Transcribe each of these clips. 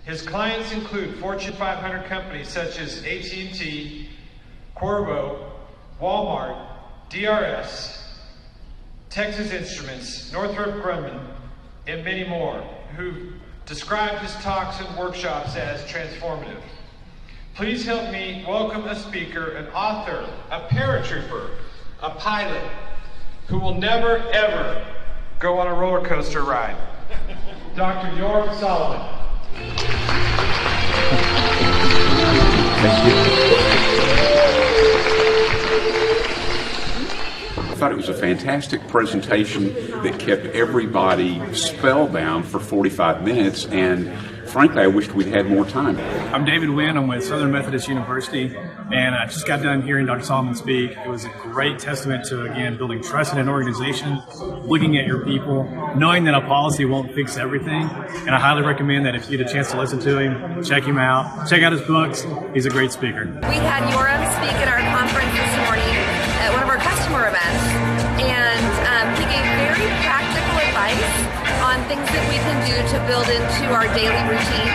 His clients include Fortune 500 companies such as AT&T, Corvo, Walmart, DRS, Texas Instruments, Northrop Grumman, and many more, who described his talks and workshops as transformative. Please help me welcome a speaker, an author, a paratrooper, a pilot, who will never, ever go on a roller coaster ride. Dr. Yoram Solomon. Thank you. I thought it was a fantastic presentation that kept everybody spellbound for 45 minutes, and frankly, I wished we'd had more time. I'm David Wynn. I'm with Southern Methodist University, and I just got done hearing Dr. Solomon speak. It was a great testament to, again, building trust in an organization, looking at your people, knowing that a policy won't fix everything, and I highly recommend that if you get a chance to listen to him, check him out, check out his books. He's a great speaker. We had Yoram speak at our conference this morning at one of our customer events, and he gave very practical advice on things that we can do to build into our daily routine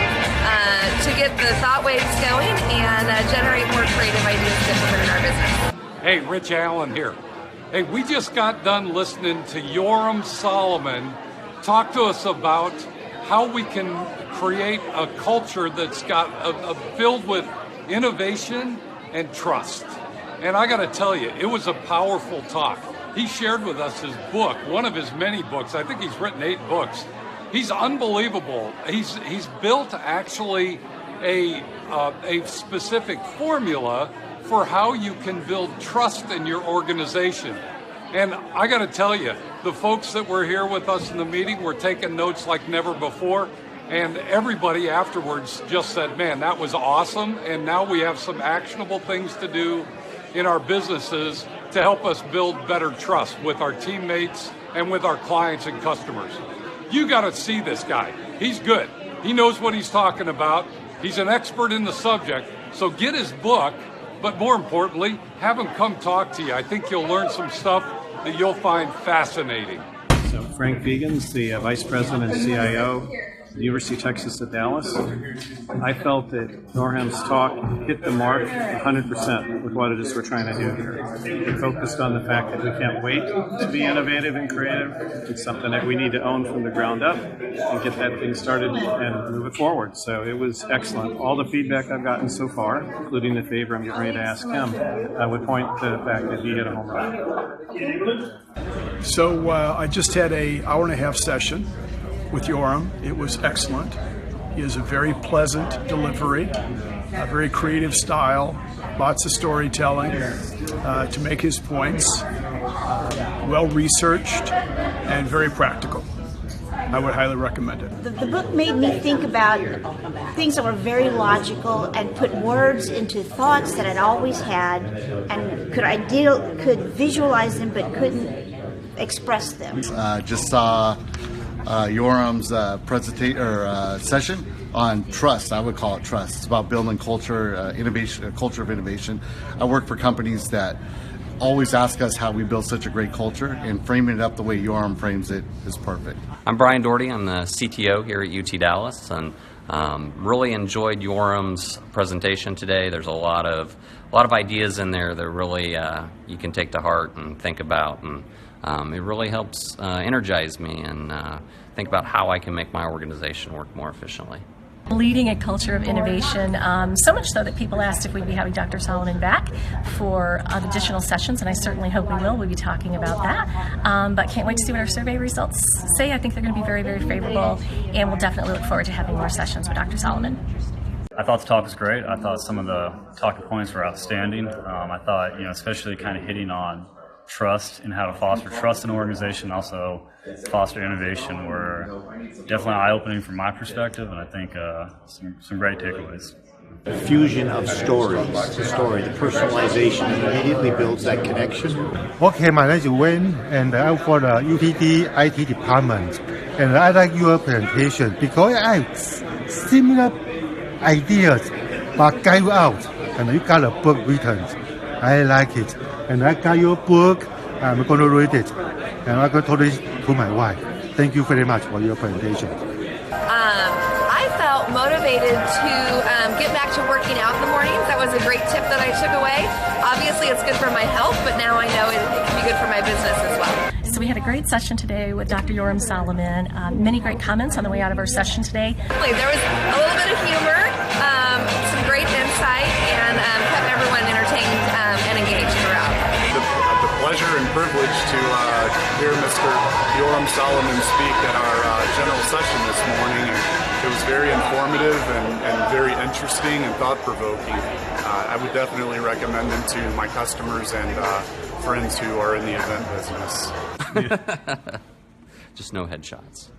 to get the thought waves going and generate more creative ideas to implement in our business. Hey, Rich Allen here. Hey, we just got done listening to Yoram Solomon talk to us about how we can create a culture that's got filled with innovation and trust. And I got to tell you, it was a powerful talk. He shared with us his book, one of his many books. I think he's written 8 books. He's unbelievable. He's built actually a specific formula for how you can build trust in your organization. And I got to tell you, the folks that were here with us in the meeting were taking notes like never before. And everybody afterwards just said, man, that was awesome. And now we have some actionable things to do in our businesses to help us build better trust with our teammates and with our clients and customers. You got to see this guy. He's good. He knows what he's talking about. He's an expert in the subject. So get his book, but more importantly, have him come talk to you. I think you'll learn some stuff that you'll find fascinating. So Frank Vigans, the Vice President and CIO, the University of Texas at Dallas. I felt that Yoram's talk hit the mark 100% with what it is we're trying to do here. It focused on the fact that we can't wait to be innovative and creative. It's something that we need to own from the ground up and get that thing started and move it forward. So it was excellent. All the feedback I've gotten so far, including the favor I'm getting ready to ask him, I would point to the fact that he hit a home run. So I just had an hour-and-a-half session with Yoram. It was excellent. He has a very pleasant delivery, a very creative style, lots of storytelling to make his points, well researched and very practical. I would highly recommend it. The book made me think about things that were very logical and put words into thoughts that I'd always had and could visualize them but couldn't express them. Just saw Yoram's session on trust. I would call it trust. It's about building culture, innovation, a culture of innovation. I work for companies that always ask us how we build such a great culture, and framing it up the way Yoram frames it is perfect. I'm Brian Doherty. I'm the CTO here at UT Dallas, and really enjoyed Yoram's presentation today. There's a lot of ideas in there that really you can take to heart and think about, and it really helps energize me and think about how I can make my organization work more efficiently. Leading a culture of innovation, so much so that people asked if we'd be having Dr. Solomon back for additional sessions, and I certainly hope we will. We'll be talking about that, but can't wait to see what our survey results say. I think they're going to be very, very favorable, and we'll definitely look forward to having more sessions with Dr. Solomon. I thought the talk was great. I thought some of the talking points were outstanding. I thought, especially kind of hitting on trust and how to foster trust in an organization, also foster innovation, were definitely eye-opening from my perspective, and I think some great takeaways. The fusion of stories, the personalization immediately builds that connection. Okay, my name is Wayne, and I'm for the UTD IT department, and I like your presentation because I have similar ideas, but guide you out, and you got a book written. I like it. And I got your book. I'm going to read it. And I'm going to tell it to my wife. Thank you very much for your presentation. I felt felt motivated to get back to working out in the mornings. That was a great tip that I took away. Obviously, it's good for my health, but now I know it can be good for my business as well. So we had a great session today with Dr. Yoram Solomon. Many great comments on the way out of our session today. There was a little bit of humor, some great insight, and kept everyone entertained and engaged throughout. The pleasure and privilege to hear Mr. Yoram Solomon speak at our general session this morning. It was very informative and very interesting and thought-provoking. I would definitely recommend him to my customers and friends who are in the event business. Just no headshots.